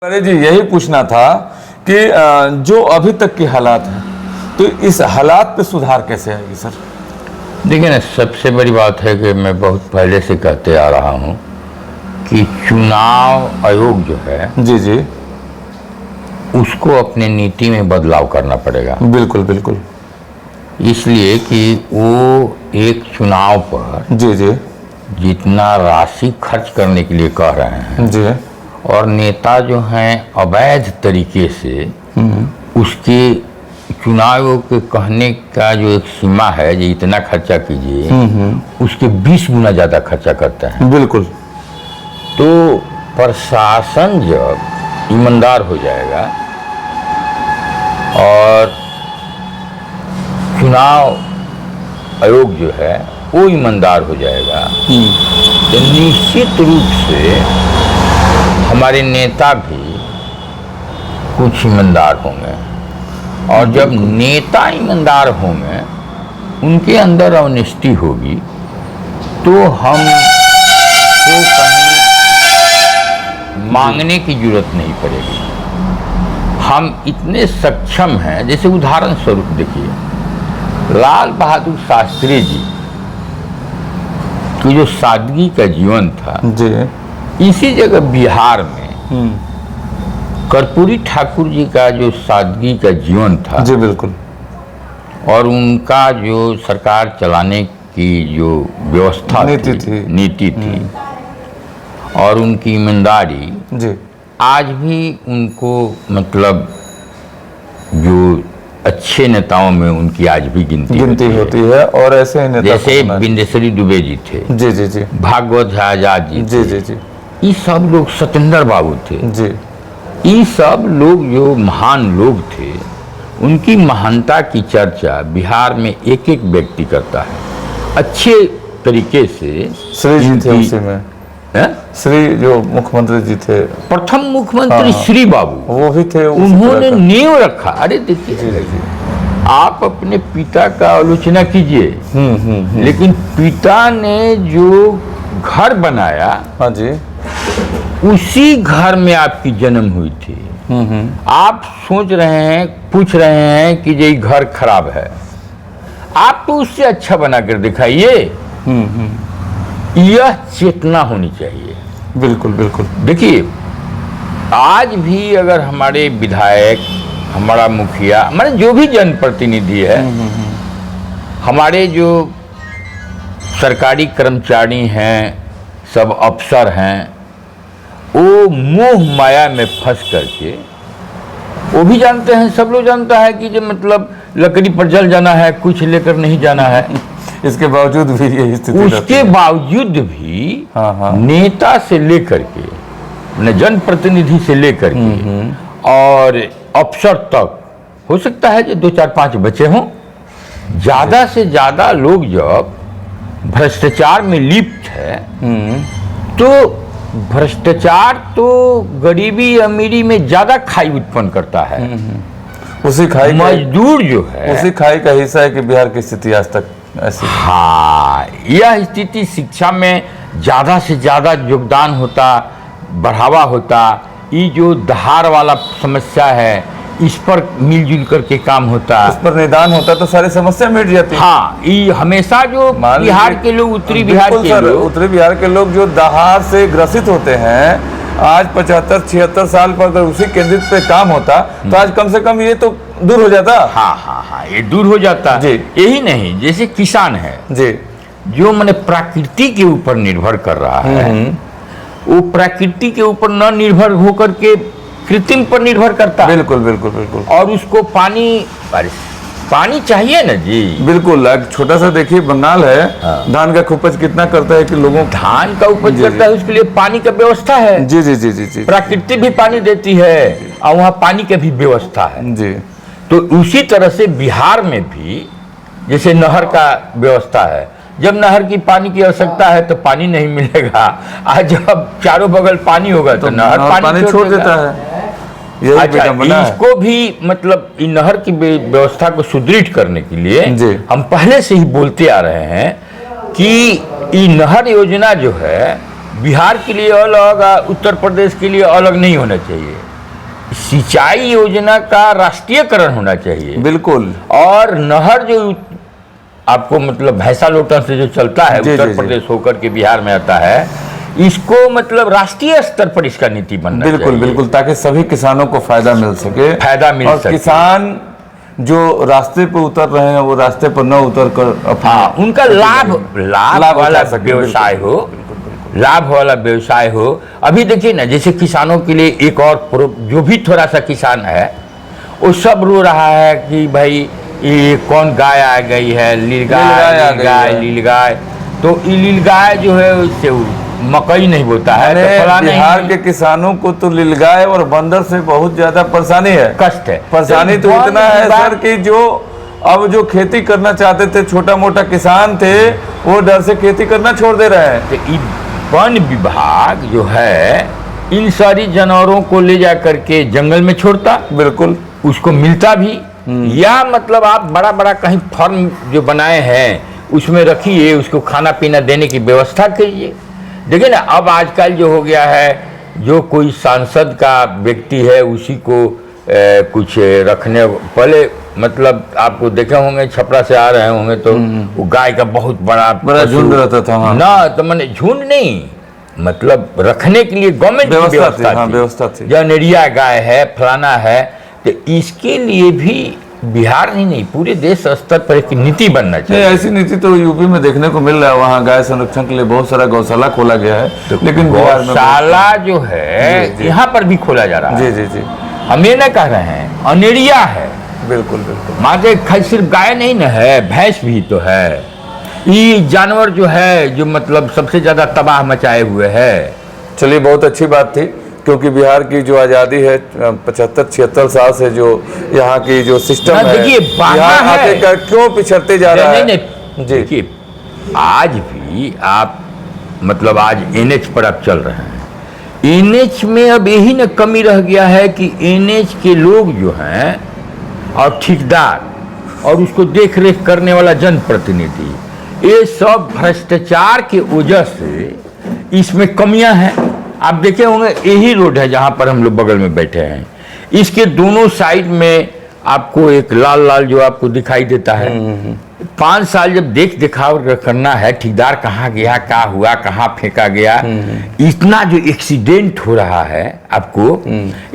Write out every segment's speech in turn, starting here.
अरे जी, यही पूछना था कि जो अभी तक के हालात हैं, तो इस हालात पे सुधार कैसे आएगी सर? देखिए ना, सबसे बड़ी बात है कि मैं बहुत पहले से कहते आ रहा हूँ कि चुनाव आयोग जो है जी जी, उसको अपने नीति में बदलाव करना पड़ेगा। बिल्कुल बिल्कुल। इसलिए कि वो एक चुनाव पर जी जी जितना राशि खर्च करने के लिए कह रहे हैं जी, और नेता जो हैं अवैध तरीके से उसके चुनाव के कहने का जो एक सीमा है, जो इतना खर्चा कीजिए, उसके 20 गुना ज़्यादा खर्चा करते हैं। बिल्कुल। तो प्रशासन जब ईमानदार हो जाएगा और चुनाव आयोग जो है वो ईमानदार हो जाएगा, तो निश्चित रूप से हमारे नेता भी कुछ ईमानदार होंगे। और जब नेता ईमानदार होंगे, उनके अंदर ऑनेस्टी होगी, तो हम को कहीं मांगने की जरूरत नहीं पड़ेगी। हम इतने सक्षम हैं। जैसे उदाहरण स्वरूप देखिए, लाल बहादुर शास्त्री जी की जो सादगी का जीवन था, जी, इसी जगह बिहार में कर्पूरी ठाकुर जी का जो सादगी का जीवन था, जी बिल्कुल, और उनका जो सरकार चलाने की जो व्यवस्था नीति थी और उनकी ईमानदारी, जी, आज भी उनको मतलब जो अच्छे नेताओं में उनकी आज भी गिनती होती है। और ऐसे नेता जैसे बिंदेश्वरी दुबे जी थे, जी जी जी, भागवत आजाद जी, जी जी जी, ये सब लोग, सत्येंद्र बाबू थे जी, ये सब लोग जो महान लोग थे, उनकी महानता की चर्चा बिहार में एक एक व्यक्ति करता है अच्छे तरीके से। श्री जी थे उसी में, श्री जो मुख्यमंत्री जी थे, प्रथम मुख्यमंत्री श्री बाबू, वो भी थे, उन्होंने नींव रखा। अरे देखिए, आप अपने पिता का आलोचना कीजिए, लेकिन पिता ने जो घर बनाया, हाँ जी, उसी घर में आपकी जन्म हुई थी। आप सोच रहे हैं, पूछ रहे हैं कि ये घर खराब है, आप तो उससे अच्छा बना कर दिखाइए। यह चेतना होनी चाहिए। बिल्कुल बिल्कुल। देखिए, आज भी अगर हमारे विधायक, हमारा मुखिया, हमारे जो भी जनप्रतिनिधि है, हमारे जो सरकारी कर्मचारी हैं, सब अफसर हैं, वो मोह माया में फंस करके, वो भी जानते हैं, सब लोग जानता है कि जो मतलब लकड़ी पर जल जाना है, कुछ लेकर नहीं जाना है। इसके बावजूद भी ये स्थिति, उसके बावजूद भी नेता से लेकर के, जनप्रतिनिधि से लेकर के और अफसर तक, हो सकता है जो 2-4-5 बचे हों, ज्यादा से ज्यादा लोग जब भ्रष्टाचार में लिप्त है, तो भ्रष्टाचार तो गरीबी अमीरी में ज्यादा खाई उत्पन्न करता है। उसी खाई, मजदूर जो है, उसी खाई का हिस्सा है कि बिहार की स्थिति आज तक ऐसी। हाँ, यह स्थिति शिक्षा में ज्यादा से ज्यादा योगदान होता, बढ़ावा होता। ये जो दहाड़ वाला समस्या है, इस पर मिलजुल करके काम होता, उस पर निदान होता, तो सारी समस्या मिट जाती। हाँ, ये हमेशा जो बिहार के लोग, उत्तरी बिहार के लोग, उत्तरी बिहार के लोग जो दहाड़ से ग्रसित होते हैं, आज 75-76 साल पर अगर उसी केंद्रित पे काम होता, तो आज कम से कम ये तो दूर हो जाता। हाँ हाँ हाँ, ये दूर हो जाता जी। यही नहीं, जैसे किसान है जी, जो मैंने प्रकृति के ऊपर निर्भर कर रहा है, वो प्रकृति के ऊपर न निर्भर होकर के कृत्रिम पर निर्भर करता। बिल्कुल बिल्कुल बिल्कुल। और उसको पानी चाहिए ना जी। बिल्कुल। छोटा सा देखिए, बंगाल है, धान का उपज कितना करता है कि लोगों, धान का उपज करता है, उसके लिए पानी का व्यवस्था है। जी जी जी जी जी, प्रकृति भी पानी देती है और वहाँ पानी की भी व्यवस्था है जी। तो उसी तरह से बिहार में भी जैसे नहर का व्यवस्था है, जब नहर की पानी की आवश्यकता है तो पानी नहीं मिलेगा, आज जब चारों बगल पानी होगा तो नहर पानी छोड़ देता है। अच्छा, इसको भी मतलब इन नहर की व्यवस्था को सुदृढ़ करने के लिए हम पहले से ही बोलते आ रहे हैं कि ये नहर योजना जो है बिहार के लिए अलग, उत्तर प्रदेश के लिए अलग नहीं होना चाहिए। सिंचाई योजना का राष्ट्रीयकरण होना चाहिए। बिल्कुल। और नहर जो आपको मतलब भैंसा लोटन से जो चलता है जी, उत्तर जी, जी। प्रदेश होकर के बिहार में आता है, इसको मतलब राष्ट्रीय स्तर पर इसका नीति बनना बिल्कुल चाहिए। बिल्कुल, ताकि सभी किसानों को फायदा मिल सके, फायदा मिल और सके। किसान जो रास्ते पर उतर रहे हैं वो रास्ते पर न उतर कर अपना हाँ, उनका लाभ लाभ वाला उठा सके। व्यवसाय बिल्कुल, हो, लाभ वाला व्यवसाय हो। अभी देखिए ना, जैसे किसानों के लिए एक और जो भी थोड़ा सा किसान है वो सब रो रहा है कि भाई ये कौन गाय आ गई है, नीलगाय। तो ये नीलगाय जो है उससे मकई नहीं बोता है, तो फलाना बिहार के किसानों को तो नीलगाय और बंदर से बहुत ज्यादा परेशानी है, कष्ट है। परेशानी तो वन इतना है विभाग- सर कि जो खेती करना चाहते थे, छोटा मोटा किसान थे, वो डर से खेती करना छोड़ दे रहे हैं। तो वन विभाग जो है इन सारी जानवरों को ले जा करके जंगल में छोड़ता, बिल्कुल, उसको मिलता भी, या मतलब आप बड़ा बड़ा कहीं फार्म जो बनाए हैं उसमें रखिए, उसको खाना पीना देने की व्यवस्था कीजिए। देखिए ना, अब आजकल जो हो गया है, जो कोई सांसद का व्यक्ति है उसी को कुछ रखने, पहले मतलब आपको देखे होंगे छपरा से आ रहे होंगे तो वो गाय का बहुत बड़ा झुंड रहता था। हाँ। ना, तो मैंने झुंड नहीं, मतलब रखने के लिए गवर्नमेंट की व्यवस्था थी। जनरिया गाय है, फलाना है, तो इसके लिए भी बिहार नहीं पूरे देश स्तर पर एक नीति बनना चाहिए। ऐसी नीति तो यूपी में देखने को मिल रहा है, वहाँ गाय संरक्षण के लिए बहुत सारा गौशाला खोला गया है, लेकिन बिहार में गौशाला जो है यहाँ पर भी खोला जा रहा है। जी। हम ये ना कह रहे हैं, अनेरिया है। बिल्कुल। माते खाली सिर्फ गाय नहीं ना है, भैंस भी तो है। ये जानवर जो है जो मतलब सबसे ज्यादा तबाह मचाए हुए है। चलिए, बहुत अच्छी बात थी, क्योंकि बिहार की जो आज़ादी है 75-76 साल से जो यहाँ की जो सिस्टम है, देखिए बिहार आगे क्यों पिछड़ते जा रहा है। नहीं, देखिए आज भी आप मतलब आज एनएच पर आप चल रहे हैं, एनएच में अब यही ना कमी रह गया है कि एनएच के लोग जो हैं और ठेकेदार और उसको देख रेख करने वाला जनप्रतिनिधि, ये सब भ्रष्टाचार के वजह से इसमें कमियां हैं। आप देखे होंगे, यही रोड है जहां पर हम लोग बगल में बैठे हैं, इसके दोनों साइड में आपको एक लाल लाल जो आपको दिखाई देता है। 5 साल जब देख दिखाव करना है, ठेकेदार कहाँ गया, क्या हुआ, कहाँ फेंका गया, इतना जो एक्सीडेंट हो रहा है आपको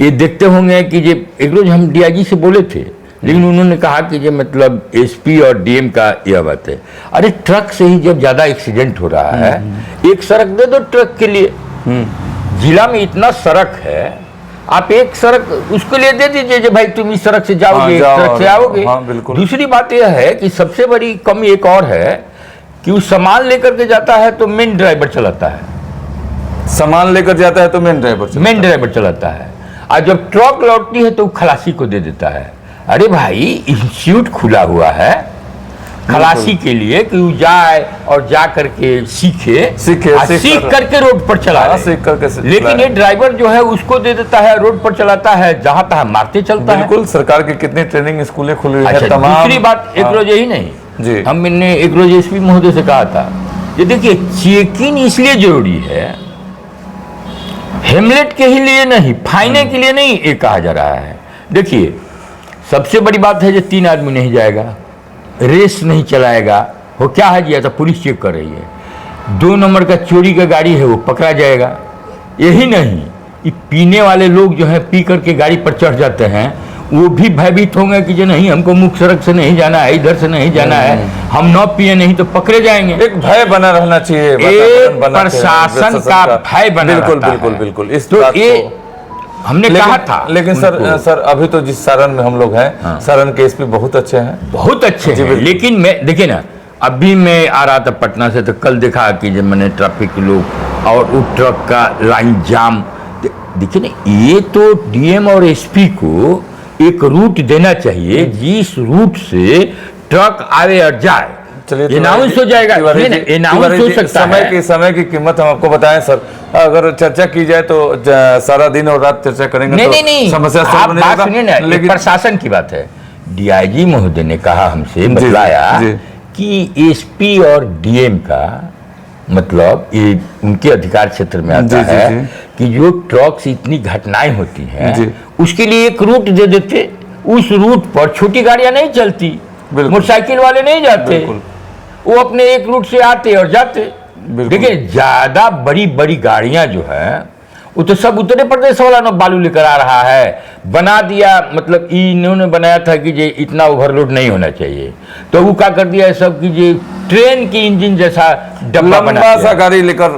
ये देखते होंगे कि जो एक रोज हम डीआईजी से बोले थे, लेकिन उन्होंने कहा कि जो मतलब एसपी और डीएम का यह बात है। अरे ट्रक से ही जब ज्यादा एक्सीडेंट हो रहा है, एक सड़क दे दो ट्रक के लिए। जिला में इतना सड़क है, आप एक सड़क उसके लिए दे दीजिए जो भाई तुम इस सड़क से जाओगे, ट्रक से आओगे। बिल्कुल। दूसरी बात यह है कि सबसे बड़ी कमी एक और है कि वो सामान लेकर के जाता है तो मेन ड्राइवर चलाता है, सामान लेकर जाता है तो मेन ड्राइवर चलाता है, और जब ट्रक लौटती है तो खलासी को दे देता है। अरे भाई, इंस्टीट्यूट खुला हुआ है खलासी के लिए कि वो जाए और जा करके सीख करके रोड पर चला, लेकिन ये ड्राइवर जो है उसको दे देता है, रोड पर चलाता है, जहां तहाँ मारते चलता है। बिल्कुल, सरकार की कितनी ट्रेनिंग स्कूलें खुली हुई है तमाम। दूसरी बात, एक रोज यही नहीं जी, हमने एक रोज एसपी महोदय से कहा था, ये देखिए चेकिंग इसलिए जरूरी है, हेमलेट के ही लिए नहीं, फाइने के लिए नहीं ये कहा जा रहा है। देखिए सबसे बड़ी बात है जो 3 आदमी नहीं जाएगा, रेस नहीं चलाएगा, वो क्या है जी, तो पुलिस चेक कर रही है। 2 नंबर का चोरी का गाड़ी है वो पकड़ा जाएगा। यही नहीं, ये पीने वाले लोग जो है पी करके गाड़ी पर चढ़ जाते हैं, वो भी भयभीत होंगे कि जो नहीं हमको मुख्य सड़क से नहीं जाना है, इधर से नहीं जाना है, हम न पिए नहीं तो पकड़े जाएंगे। एक भय बना रहना चाहिए, एक प्रशासन का भय बना रहता है। बिल्कुल इस तो बात ये को हमने कहा था। लेकिन सर अभी तो जिस सारण में हम लोग हैं, सारण के एसपी बहुत अच्छे हैं, बहुत अच्छे हैं, लेकिन मैं देखिए ना, अभी मैं आ रहा था पटना से तो कल देखा कि जब मैंने ट्रैफिक लोग और वो ट्रक का लाइन जाम, देखिए ना, ये तो डीएम और एसपी को एक रूट देना चाहिए जिस रूट से ट्रक आवे और जाए। चलिए, अनाउंस हो जाएगा, अनाउंस हो सकता है। समय की कीमत हम आपको बताएं सर, अगर चर्चा की जाए तो सारा दिन और रात चर्चा करेंगे। नहीं, समस्या सॉल्व नहीं होगा। सुनिए ना, लेकिन प्रशासन की बात है, डीआईजी महोदय ने कहा हमसे, बताया कि एसपी और डीएम का मतलब ये उनके अधिकार क्षेत्र में आता है कि जो ट्रक से इतनी घटनाएं होती जी। हैं उसके लिए एक रूट दे देते, उस रूट पर छोटी गाड़ियां नहीं चलती, बिल्कुल। मोटरसाइकिल वाले नहीं जाते, बिल्कुल। वो अपने एक रूट से आते और जाते। बिल्कुल। देखिए ज्यादा बड़ी बड़ी गाड़ियां जो है वो तो सब उत्तर प्रदेश वाला ना बालू लेकर आ रहा है, बना दिया, मतलब इन्होंने बनाया था कि ये इतना ओवरलोड नहीं होना चाहिए, तो वो क्या कर दिया है सब कि ये ट्रेन की इंजन जैसा डब्बा बना लंबा दिया। सा गाड़ी लेकर